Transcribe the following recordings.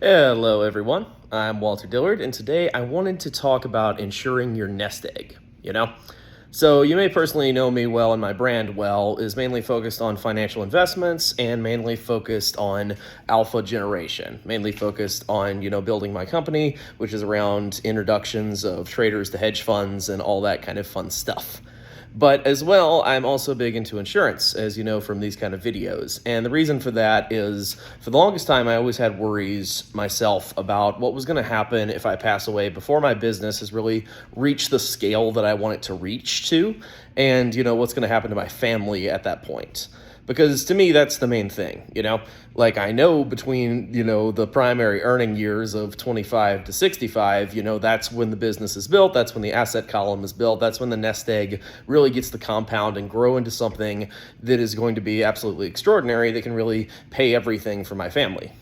Hello, everyone. I'm Walter Dillard, and today I wanted to talk about insuring your nest egg. So, you may personally know me well, and my brand well is mainly focused on financial investments and mainly focused on alpha generation, mainly focused on, building my company, which is around introductions of traders to hedge funds and all that kind of fun stuff. But as well, I'm also big into insurance, as you know from these kind of videos. And the reason for that is, for the longest time, I always had worries myself about what was going to happen if I pass away before my business has really reached the scale that I want it to reach to, and, what's going to happen to my family at that point. Because to me, that's the main thing. Like, I know between, the primary earning years of 25 to 65, that's when the business is built. That's when the asset column is built. That's when the nest egg really gets to compound and grow into something that is going to be absolutely extraordinary that can really pay everything for my family.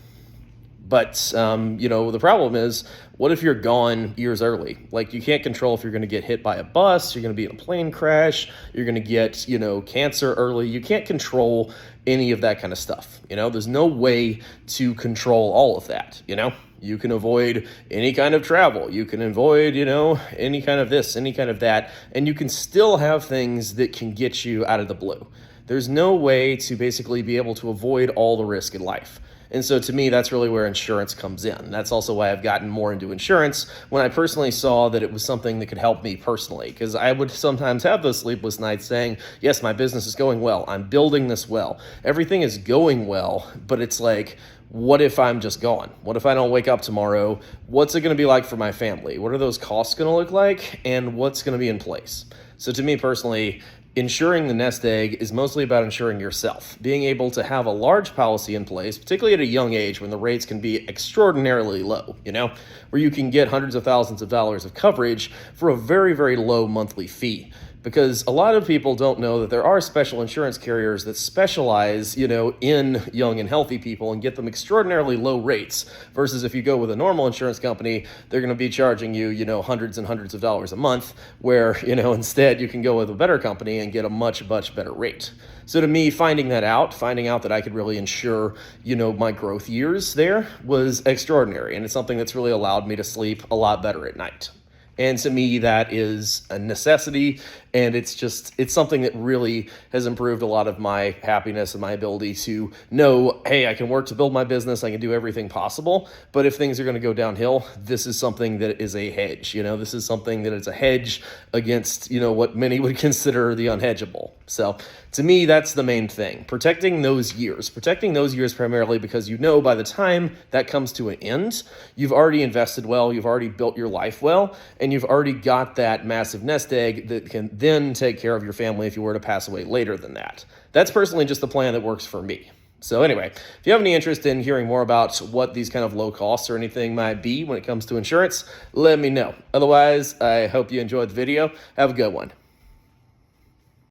But, the problem is, what if you're gone years early? Like, you can't control if you're going to get hit by a bus, you're going to be in a plane crash, you're going to get, cancer early. You can't control any of that kind of stuff. There's no way to control all of that. You can avoid any kind of travel. You can avoid, any kind of this, any kind of that. And you can still have things that can get you out of the blue. There's no way to basically be able to avoid all the risk in life. And so to me, that's really where insurance comes in. That's also why I've gotten more into insurance when I personally saw that it was something that could help me personally. Because I would sometimes have those sleepless nights saying, yes, my business is going well. I'm building this well. Everything is going well, but it's like, what if I'm just gone? What if I don't wake up tomorrow? What's it going to be like for my family? What are those costs going to look like? And what's going to be in place? So to me personally, insuring the nest egg is mostly about insuring yourself, being able to have a large policy in place, particularly at a young age when the rates can be extraordinarily low, where you can get hundreds of thousands of dollars of coverage for a very, very low monthly fee. Because a lot of people don't know that there are special insurance carriers that specialize, in young and healthy people and get them extraordinarily low rates. Versus if you go with a normal insurance company, they're going to be charging you, hundreds and hundreds of dollars a month, where, instead you can go with a better company and get a much, much better rate. So to me, finding out that I could really insure, my growth years there was extraordinary. And it's something that's really allowed me to sleep a lot better at night. And to me, that is a necessity, and it's something that really has improved a lot of my happiness and my ability to know, hey, I can work to build my business, I can do everything possible, but if things are going to go downhill, this is something that is a hedge. This is something that is a hedge against, what many would consider the unhedgeable. So to me, that's the main thing. Protecting those years primarily because by the time that comes to an end, you've already invested well, you've already built your life well, and you've already got that massive nest egg that can then take care of your family if you were to pass away later than that. That's personally just the plan that works for me. So anyway, if you have any interest in hearing more about what these kind of low costs or anything might be when it comes to insurance, let me know. Otherwise, I hope you enjoyed the video. Have a good one.